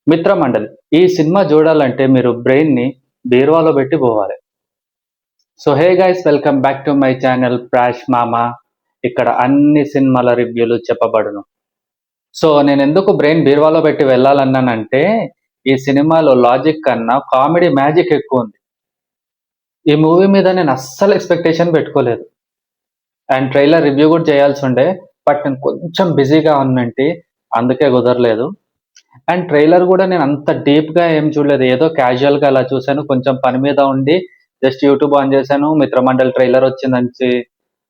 మిత్రమండలి. ఈ సినిమా చూడాలంటే మీరు బ్రెయిన్‌ని బీరువాలో పెట్టి పోవాలి. So hey guys, welcome back to my channel Prash Mama. ఇక్కడ అన్ని సినిమాల రివ్యూలు చెప్పబడును. సో నేనెందుకు బ్రెయిన్ బీరువాలో పెట్టి వెళ్ళాలన్నానంటే, ఈ సినిమాలో లాజిక్ కన్నా కామెడీ మ్యాజిక్ ఎక్కువుంది. ఈ మూవీ మీద నేను అస్సలు ఎక్స్‌పెక్టేషన్ పెట్టుకోలేదు. అండ్ ట్రైలర్ రివ్యూ కూడా చేయాల్సుండే. బట్ నేను కొంచెం బిజీగా ఉన్నంటి. అందుకే కుదరలేదు. అండ్ ట్రైలర్ కూడా నేను అంత డీప్‌గా ఏం చూడలేదు. ఏదో క్యాజువల్‌గా అలా చూసాను. కొంచెం పని మీద ఉండి జస్ట్ యూట్యూబ్ ఆన్ చేశాను. మిత్రమండలి ట్రైలర్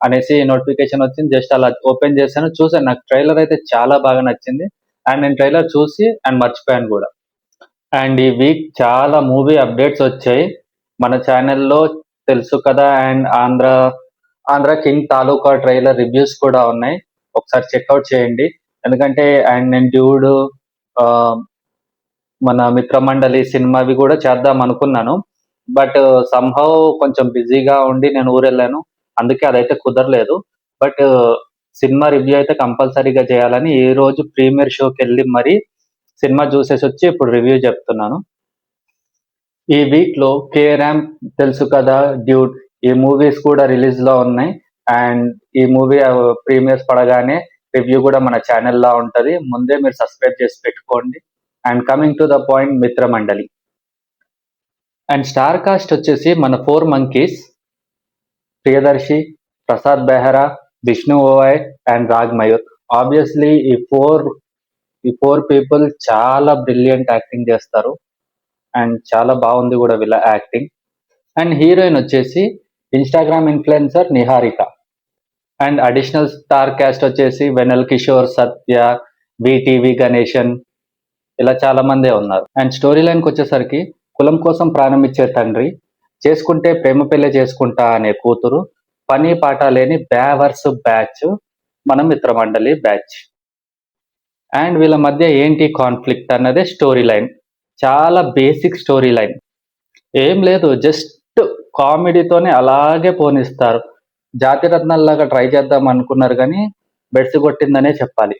అనేసి నోటిఫికేషన్ వచ్చింది. జస్ట్ అలా ఓపెన్ చేశాను. చూసాను. నాకు ట్రైలర్ అయితే చాలా బాగా నచ్చింది. అండ్ నేను ట్రైలర్ చూసి మర్చిపోయాను కూడా. అండ్ ఈ వీక్ చాలా మూవీ అప్డేట్స్ వచ్చాయి. మన ఛానెల్‌లో తెలుసు కదా. And Andhra king taluka trailer reviews కూడా ఉన్నాయి. ఒకసారి చెక్‌ఔట్ చేయండి. ఎందుకంటే నేను డ్యూడ్, మన మిత్రమండలి సినిమావి కూడా చేద్దాం అనుకున్నాను. బట్ సమ్‌హౌ కొంచెం బిజీగా ఉండి నేను ఊరెళ్ళాను. అందుకే అదైతే కుదరలేదు. బట్ సినిమా రివ్యూ అయితే కంపల్సరీగా చేయాలని ఈ రోజు ప్రీమియర్ షోకెళ్ళి మరి సినిమా చూసేసొచ్చి ఇప్పుడు రివ్యూ చెప్తున్నాను. ఈ వీక్‌లో 'కే ర్యాంప్' తెలుసు కదా, 'డ్యూడ్' ఈ మూవీస్ కూడా రిలీజ్‌లో ఉన్నాయి. అండ్ ఈ మూవీ ప్రీమియర్స్ పడగానే రివ్యూ కూడా మన ఛానెల్‌లో ఉంటది. ముందే మీరు సబ్స్క్రైబ్ చేసి పెట్టుకోండి. And coming to the point, Mitramandali. And star cast వచ్చేసి మన 4 monkeys, Priyadarshi, Prasad Behra, Vishnu Oi and Rag Mayur. Obviously ఈ ఫోర్ పీపుల్ చాలా బ్రిలియంట్ యాక్టింగ్ చేస్తారు. అండ్ చాలా బాగుంది కూడా వీళ్ళ యాక్టింగ్. అండ్ హీరోయిన్ వచ్చేసి Instagram influencer Niharika. And additional star cast వచ్చేసి వెన్నెల కిషోర్, సత్య, వీటీవీ గణేశన్, ఇలా చాలా మందే ఉన్నారు. అండ్ స్టోరీ లైన్‌కి వచ్చేసరికి కులం కోసం ప్రాణం ఇచ్చే తండ్రి, చేసుకుంటే ప్రేమ పెళ్లి చేసుకుంటా అనే కూతురు, పని పాట లేని బేవర్స్ బ్యాచ్ మన మిత్రమండలి బ్యాచ్. అండ్ వీళ్ళ మధ్య ఏంటి కాన్ఫ్లిక్ట్ అన్నదే స్టోరీ లైన్. చాలా బేసిక్ స్టోరీ లైన్. ఏం లేదు, జస్ట్ కామెడీతోనే అలాగే పోనిస్తారు. జాతిరత్నాల్లాగా ట్రై చేద్దాం అనుకున్నారు కానీ బెడిసి కొట్టిందనే చెప్పాలి.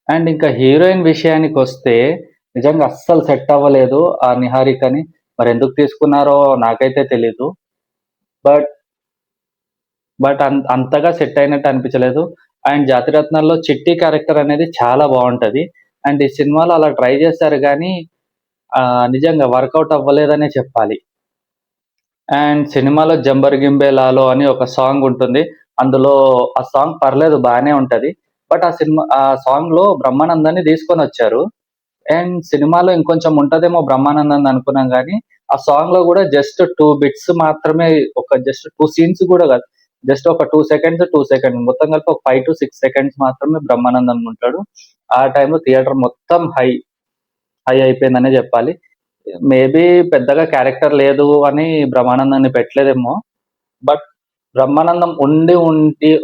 అండ్ ఇంకా హీరోయిన్ విషయానికి వస్తే నిజంగా అస్సలు సెట్ అవ్వలేదు ఆ నిహారికని. మరి ఎందుకు తీసుకున్నారో నాకైతే తెలీదు. బట్ అంతగా సెట్ అయినట్టు అనిపించలేదు. అండ్ జాతిరత్నాల్లో చిట్టి క్యారెక్టర్ అనేది చాలా బాగుంటది. అండ్ ఈ సినిమాలో అలా ట్రై చేశారు కానీ నిజంగా వర్కౌట్ అవ్వలేదనే చెప్పాలి. అండ్ సినిమాలో 'జంబరగింబే లాలో' అని ఒక సాంగ్ ఉంటుంది. అందులో ఆ సాంగ్ పర్లేదు, బానే ఉంటది. బట్ ఆ సాంగ్‌లో బ్రహ్మానందాన్ని తీసుకొనొచ్చారు. అండ్ సినిమాలో ఇంకొంచెం ఉంటదేమో బ్రహ్మానందంది అనుకున్నాం గానీ, ఆ సాంగ్‌లో గూడా జస్ట్ 2 బిట్స్ మాత్రమే, జస్ట్ 2 సీన్స్ గూడా గాదు. జస్ట్ ఒక 2 సెకండ్స్, 2 సెకండ్స్ మొత్తం కలిపి ఒక 5-6 సెకండ్స్ మాత్రమే బ్రహ్మానందం ఉంటాడు. ఆ టైంలో థియేటర్ మొత్తం హై అయిపోయిందనే జెప్పాలి. మేబీ పెద్దగా క్యారెక్టర్ లేదు అని బ్రహ్మానందాన్ని పెట్టలేదేమో. బట్ బ్రహ్మానందం ఉండి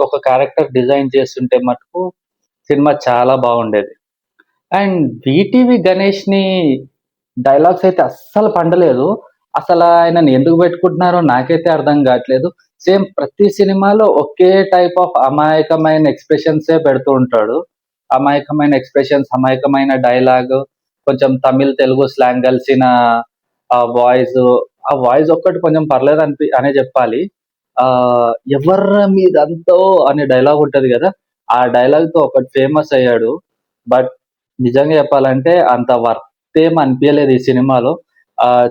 ఒక క్యారెక్టర్ డిజైన్ చేస్తుంటే మటుకు సినిమా చాలా బాగుండేది. అండ్ వీటీవీ గణేష్‌ని డైలాగ్స్ అయితే అస్సలు పండలేదు. ఆయనని ఎందుకు పెట్టుకుంటున్నారో నాకైతే అర్థం గాట్లేదు. సేమ్ ప్రతి సినిమాలో ఒకే టైప్ ఆఫ్ అమాయకమైన ఎక్స్‌ప్రెషన్సే పెడుతూ ఉంటాడు. అమాయకమైన ఎక్స్‌ప్రెషన్స్, అమాయకమైన డైలాగ్, కొంచెం తమిళ్, తెలుగు స్లాంగ్ కలిసిన ఆ వాయిస్ ఒక్కటి కొంచెం పర్లేదు అనే చెప్పాలి. ఎవర్రా మీదంతో అనే డైలాగ్ ఉంటది గదా! ఆ డైలాగ్‌తో ఒకటి ఫేమస్ అయ్యాడు. బట్ నిజంగా చెప్పాలంటే అంత వర్త్ ఏం అనిపియలేదు ఈ సినిమాలో.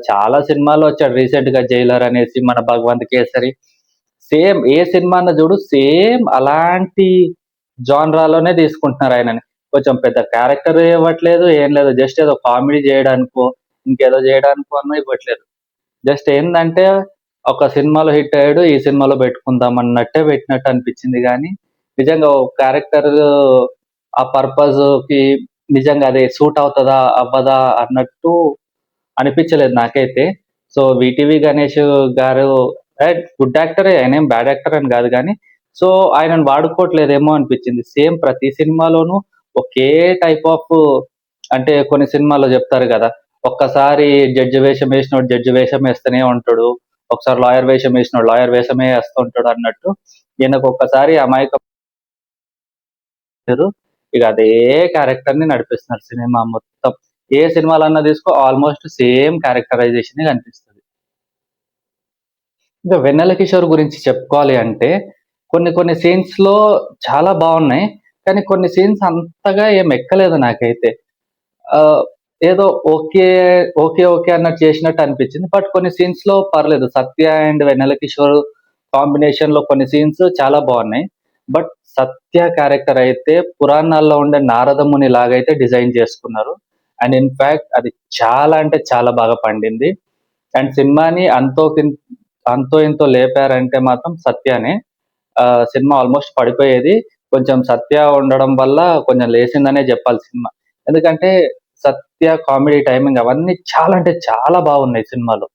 చాలా సినిమాల్లో వచ్చాడు రీసెంట్‌గా 'జైలర్' అనేసి, మన 'భగవంత్ కేసరి'. సేమ్ ఏ సినిమా అన్నా చూడు, సేమ్ అలాంటి జాన్రాలోనే తీసుకుంటున్నారు ఆయనని. కొంచెం పెద్ద క్యారెక్టర్ ఇవ్వట్లేదు, ఏం లేదు. జస్ట్ ఏదో కామెడీ చేయడానికో, ఇంకేదో చేయడానికో ఇవ్వట్లేదు. జస్ట్ ఏందంటే ఒక సినిమాలో హిట్ అయ్యాడు, ఈ సినిమాలో పెట్టుకుందాం అన్నట్టే పెట్టినట్టు అనిపించింది గానీ, నిజంగా ఒక క్యారెక్టర్ ఆ పర్పస్‌కి నిజంగా అది సూట్ అవుతదా? అవ్వదా? అన్నట్టు అనిపించలేదు నాకైతే. సో, వీటీవీ గణేష్ గారు గుడ్ యాక్టరే. ఆయనేం బ్యాడ్ యాక్టర్ అని గాదు గానీ, సో, ఆయనను వాడుకోవట్లేదేమో అనిపించింది. సేమ్ ప్రతి సినిమాలోనూ ఒకే టైప్ ఆఫ్, అంటే కొన్ని సినిమాల్లో చెప్తారు గదా! ఒక్కసారి జడ్జ్ వేషం వేసినోడు జడ్జ్ వేషం వేస్తూనే ఉంటాడు. ఒకసారి లాయర్ వేషం వేసినోడు లాయర్ వేషమే ఏస్తూ ఉంటాడు అన్నట్టు. ఈయనకు ఒక్కసారి అమాయకం, ఇగ అదే క్యారెక్టర్‌ని నడిపిస్తున్నారు సినిమా మొత్తం. ఏ సినిమాలన్నా తీసుకో ఆల్మోస్ట్ సేమ్ క్యారెక్టరైజేషన్ కనిపిస్తుంది. ఇంకా వెన్నెల కిషోర్ గురించి చెప్పుకోవాలి అంటే కొన్ని కొన్ని సీన్స్ లో చాలా బాగున్నాయి, కానీ కొన్ని సీన్స్ అంతగా ఏం ఎక్కలేదు నాకైతే. ఆ, ఏదో ఓకే ఓకే ఓకే అన్నట్టు చేసినట్టు అనిపించింది. బట్ కొన్ని సీన్స్ లో పర్లేదు, సత్య అండ్ వెన్నెల కిషోర్ కాంబినేషన్ లో కొన్ని సీన్స్ చాలా బాగున్నాయి. బట్ సత్య క్యారెక్టర్ అయితే పురాణాల్లో ఉండే నారదముని లాగైతే డిజైన్ చేసుకున్నారు. అండ్ ఇన్ఫాక్ట్ అది చాలా అంటే చాలా బాగా పండింది. అండ్ సినిమాని అంతో ఇంతో లేపారంటే మాత్రం సత్యానే. Cinema almost పడిపోయేది. కొంచెం సత్య ఉండడం వల్ల కొంచెం లేసిందనే చెప్పాలి సినిమా. ఎందుకంటే సత్య కామెడీ టైమింగ్ అవన్నీ చాలా అంటే చాలా బాగున్నాయి సినిమాలో.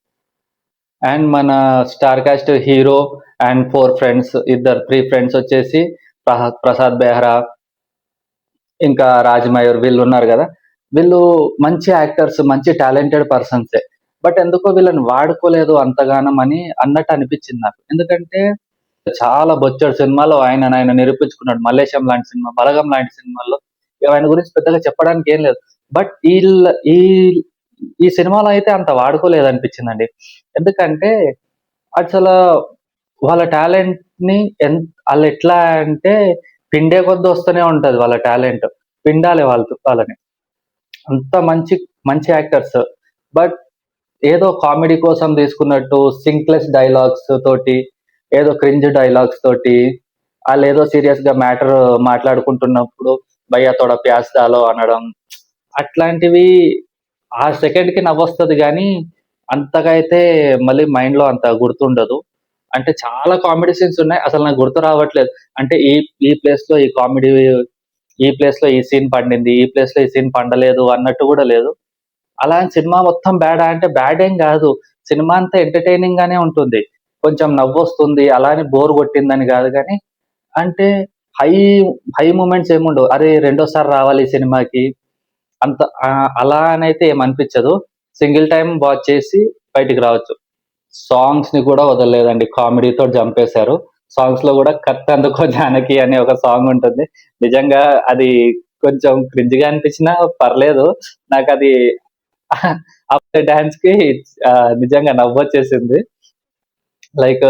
అండ్ మన star cast hero and 3 friends వచ్చేసి ప్రసాద్ బెహ్రా, ఇంకా రాజమయూర్, వీళ్ళు ఉన్నారు కదా. వీళ్ళు మంచి యాక్టర్స్, మంచి టాలెంటెడ్ పర్సన్సే. బట్ ఎందుకో వీళ్ళని వాడుకోలేదు అంతగానం అని అన్నట్టు అనిపించింది నాకు. ఎందుకంటే చాలా బొచ్చడు సినిమాలో ఆయన నిరూపించుకున్నాడు. మల్లేశం లాంటి సినిమా, బలగం లాంటి సినిమాల్లో ఆయన గురించి పెద్దగా చెప్పడానికి ఏం లేదు. బట్ ఈ ఈ సినిమాలో అయితే అంత వాడుకోలేదు అనిపించిందండి. ఎందుకంటే అసలు వాళ్ళ టాలెంట్ ని వాళ్ళు ఎట్లా అంటే పిండే కొద్ది వస్తూనే ఉంటది వాళ్ళ టాలెంట్. పిండాలి వాళ్ళని. అంత మంచి మంచి యాక్టర్స్. బట్ ఏదో కామెడీ కోసం తీసుకున్నట్టు సింక్లెస్ డైలాగ్స్ తోటి, ఏదో క్రింజ్ డైలాగ్స్ తోటి, వాళ్ళు ఏదో సీరియస్ గా మ్యాటర్ మాట్లాడుకుంటున్నప్పుడు భయ్యా తోడ ప్యాస్ డాలో అనడం, అట్లాంటివి ఆ సెకండ్ కి నవ్వొస్తది కానీ అంతగా అయితే మళ్ళీ మైండ్ లో అంత గుర్తుండదు. అంటే చాలా కామెడీ సీన్స్ ఉన్నాయి, అసలు నాకు గుర్తు రావట్లేదు. అంటే ఈ ఈ ప్లేస్ లో ఈ కామెడీ, ఈ ప్లేస్ లో ఈ సీన్ పండింది, ఈ ప్లేస్ లో ఈ సీన్ పండలేదు అన్నట్టు కూడా లేదు. అలా అని సినిమా మొత్తం బ్యాడా అంటే బ్యాడ్ ఏం కాదు. సినిమా అంతా ఎంటర్టైనింగ్ గానే ఉంటుంది. కొంచెం నవ్వొస్తుంది, అలా అని బోర్ కొట్టిందని కాదు కానీ, అంటే హై హై మూమెంట్స్ ఏముండవు. అరే రెండోసారి రావాలి ఈ సినిమాకి అంత అలా అని అయితే ఏమనిపించదు. సింగిల్ టైం వాచ్ చేసి బయటికి రావచ్చు. సాంగ్స్ ని కూడా వదలలేదండి, కామెడీతో చంపేశారు. సాంగ్స్ లో కూడా కత్ అందుకో జానకి అనే ఒక సాంగ్ ఉంటుంది. నిజంగా అది కొంచెం క్రింజ్ గా అనిపించినా పర్లేదు. నాకు అది అప్పుడు డాన్స్ కి ఆ, నిజంగా నవ్వొచ్చేసింది. లైక్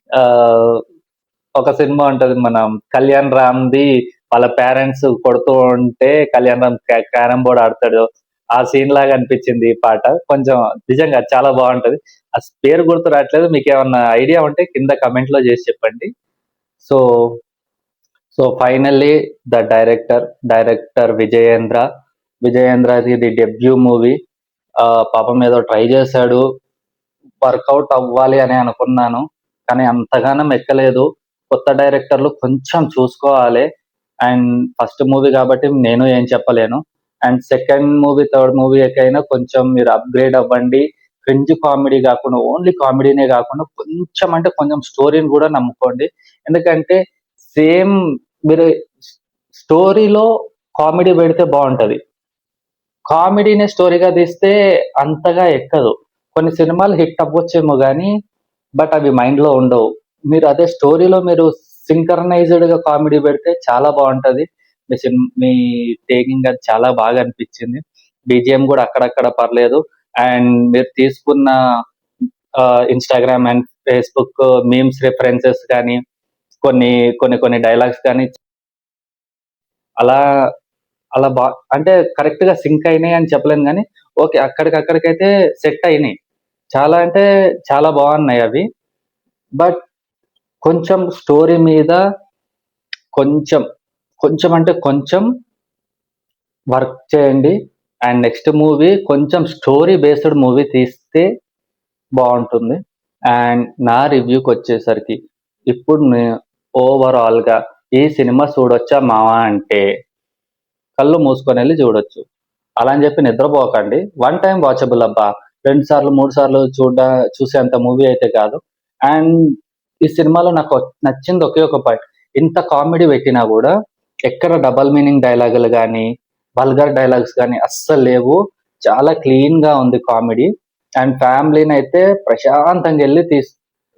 ఆ ఒక సినిమా ఉంటది మన కళ్యాణ్ రామ్ ది, వాళ్ళ పేరెంట్స్ కొడుతూ ఉంటే కళ్యాణ్ రామ్ క్యారమ్ బోర్డ్ ఆడతాడు. ఆ సీన్ లాగా అనిపించింది ఈ పాట. కొంచెం నిజంగా చాలా బాగుంటది. ఆ పేరు గుర్తు రావట్లేదు, మీకు ఏమన్నా ఐడియా ఉంటే కింద కమెంట్ లో చేసి చెప్పండి. So so finally the director విజయేంద్రది ది డెబ్యూ మూవీ. పాపం ఏదో ట్రై చేశాడు, వర్కౌట్ అవ్వాలి అని అనుకున్నాను, కానీ అంతగానం ఎక్కలేదు. కొత్త డైరెక్టర్లు కొంచెం చూసుకోవాలి. అండ్ ఫస్ట్ మూవీ కాబట్టి నేను ఏం చెప్పలేను. అండ్ సెకండ్ మూవీ, థర్డ్ మూవీకైనా కొంచెం మీరు అప్గ్రేడ్ అవ్వండి. క్రింజ్ కామెడీ కాకుండా, ఓన్లీ కామెడీనే కాకుండా కొంచెం అంటే కొంచెం స్టోరీని కూడా నమ్ముకోండి. ఎందుకంటే సేమ్ మీరు స్టోరీలో కామెడీ పెడితే బాగుంటది, కామెడీని స్టోరీగా తీస్తే అంతగా ఎక్కదు. కొన్ని సినిమాలు హిట్ అవ్వచ్చేమో కానీ బట్ అవి మైండ్ లో ఉండవు. మీరు అదే స్టోరీలో మీరు సింక్రనైజ్డ్ గా కామెడీ పెడితే చాలా బాగుంటది. మీ టేకింగ్ అది చాలా బాగా అనిపించింది. బీజిఎం కూడా అక్కడక్కడ పర్లేదు. అండ్ మీరు తీసుకున్న Instagram and Facebook memes references కానీ, కొన్ని కొన్ని కొన్ని డైలాగ్స్ కానీ అలా అలా అంటే కరెక్ట్ గా సింక్ అయినాయి అని చెప్పలేను కానీ ఓకే, అక్కడికక్కడికైతే సెట్ అయినాయి. చాలా అంటే చాలా బాగున్నాయి అవి. బట్ కొంచెం స్టోరీ మీద కొంచెం కొంచెం అంటే కొంచెం వర్క్ చేయండి. అండ్ నెక్స్ట్ మూవీ కొంచెం స్టోరీ బేస్డ్ మూవీ తీస్తే బాగుంటుంది. అండ్ నా రివ్యూకి వచ్చేసరికి ఇప్పుడు ఓవరాల్ గా ఈ సినిమా చూడొచ్చా మావా అంటే కళ్ళు మూసుకొని వెళ్ళి చూడొచ్చు. అలా అని చెప్పి నిద్రపోకండి. వన్ టైం వాచబుల్ అబ్బా, 2 సార్లు 3 సార్లు చూసేంత మూవీ అయితే కాదు. అండ్ ఈ సినిమాలో నాకు నచ్చింది ఒకే ఒక పాయింట్, ఇంత కామెడీ పెట్టినా కూడా ఎక్కడ డబల్ మీనింగ్ డైలాగులు కానీ, వల్గర్ డైలాగ్స్ కానీ అస్సలు లేవు. చాలా క్లీన్ గా ఉంది కామెడీ. అండ్ ఫ్యామిలీని అయితే ప్రశాంతంగా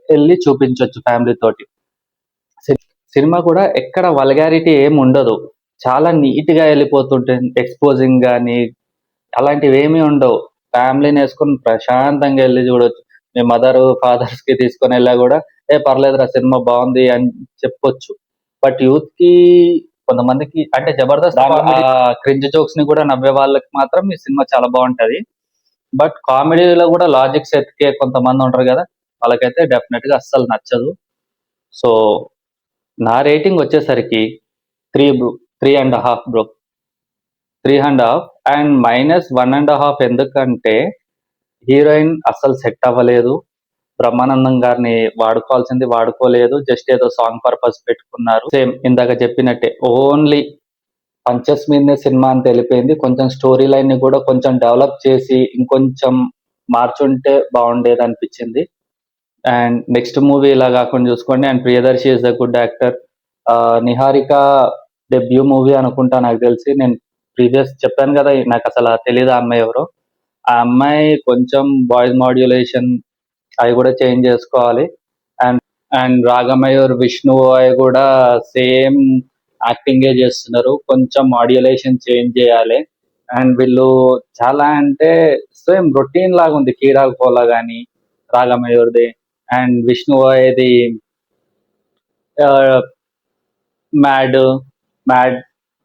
వెళ్ళి చూపించవచ్చు ఫ్యామిలీ తోటి. సినిమా కూడా ఎక్కడ వల్గారిటీ ఏమి ఉండదు, చాలా నీట్ గా వెళ్ళిపోతుంటుంది. ఎక్స్పోజింగ్ కానీ, అలాంటివి ఏమీ ఉండవు. ఫ్యామిలీని వేసుకొని ప్రశాంతంగా వెళ్ళి చూడొచ్చు. మీ మదర్ ఫాదర్స్ కి తీసుకొని వెళ్ళా కూడా పర్లేదురా సినిమా బాగుంది అని చెప్పొచ్చు. బట్ యూత్ కి కొంతమందికి అంటే జబర్దస్త్ క్రింజ్ జోక్స్ ని కూడా నవ్వే వాళ్ళకి మాత్రం ఈ సినిమా చాలా బాగుంటది. బట్ కామెడీలో కూడా లాజిక్స్ ఎతికే కొంతమంది ఉంటారు కదా, వాళ్ళకైతే డెఫినెట్ గా అస్సలు నచ్చదు. సో నా రేటింగ్ వచ్చేసరికి 3.5 బ్రో. 3.5 అండ్ -1.5 ఎందుకంటే హీరోయిన్ అస్సలు సెట్ అవ్వలేదు. బ్రహ్మానందం గారిని వాడుకోవాల్సింది వాడుకోలేదు. జస్ట్ ఏదో సాంగ్ పర్పస్ పెట్టుకున్నారు. సేమ్ ఇందాక చెప్పినట్టే ఓన్లీ పంచెస్ మీదనే సినిమా అని తెలిపోయింది. కొంచెం స్టోరీ లైన్ ని కూడా కొంచెం డెవలప్ చేసి ఇంకొంచెం మార్చుంటే బాగుండేది అనిపించింది. అండ్ నెక్స్ట్ మూవీ ఇలా కాకుండా చూసుకోండి. And Priyadarshi is a good actor. Niharika debut movie అనుకుంటా నాకు తెలిసి. నేను ప్రీవియస్ చెప్పాను కదా, నాకు అసలు తెలియదు ఆ అమ్మాయి ఎవరో. ఆ అమ్మాయి కొంచెం వాయిస్ మాడ్యులేషన్ అవి కూడా చేంజ్ చేసుకోవాలి. అండ్ అండ్ రాగమయూర్ విష్ణు అవి కూడా సేమ్ యాక్టింగే చేస్తున్నారు. కొంచెం మాడ్యులేషన్ చేంజ్ చేయాలి. అండ్ వీళ్ళు చాలా అంటే సేమ్ రొటీన్ లాగా ఉంది. కీరాక్ పోలా గానీ రాగమయూర్ది అండ్ విష్ణు ఇది మ్యాడ్ మ్యాడ్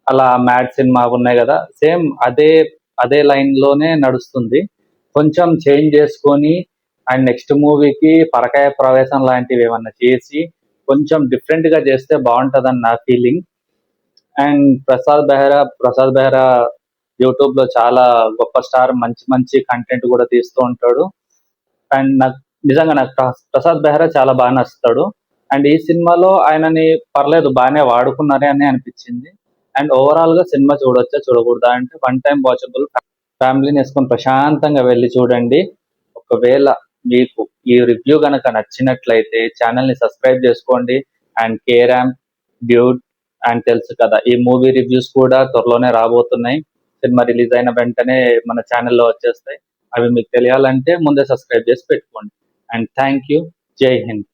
అలా మ్యాడ్ సినిమా ఉన్నాయి కదా, సేమ్ అదే అదే లైన్ లోనే నడుస్తుంది. కొంచెం చేంజ్ చేసుకొని అండ్ నెక్స్ట్ మూవీకి పరకాయ ప్రవేశం లాంటివి ఏమన్నా చేసి కొంచెం డిఫరెంట్ గా చేస్తే బాగుంటదని నా feeling. And Prasad Behra YouTube లో చాలా గొప్ప స్టార్. మంచి మంచి కంటెంట్ కూడా తీస్తూ ఉంటాడు. అండ్ నాకు నిజంగా నాకు ప్రసాద్ బెహ్రా చాలా బాగా నచ్చుతాడు. అండ్ ఈ సినిమాలో ఆయనని పర్లేదు బాగానే వాడుకున్నారే అని అనిపించింది. అండ్ ఓవరాల్ గా సినిమా చూడొచ్చా చూడకూడదా అంటే వన్ టైం వాచబుల్. ఫ్యామిలీని వేసుకొని ప్రశాంతంగా వెళ్ళి చూడండి. ఒకవేళ మీకు ఈ రివ్యూ గనక నచ్చినట్లయితే ఛానల్ ని సబ్స్క్రైబ్ చేసుకోండి. అండ్ కేరామ్, డ్యూడ్ అండ్ తెలుసు కదా, ఈ మూవీ రివ్యూస్ కూడా త్వరలోనే రాబోతున్నాయి. సినిమా రిలీజ్ అయిన వెంటనే మన ఛానల్లో వచ్చేస్తాయి. అవి మీకు తెలియాలంటే ముందే సబ్స్క్రైబ్ చేసి పెట్టుకోండి. And thank you. జై హింద్.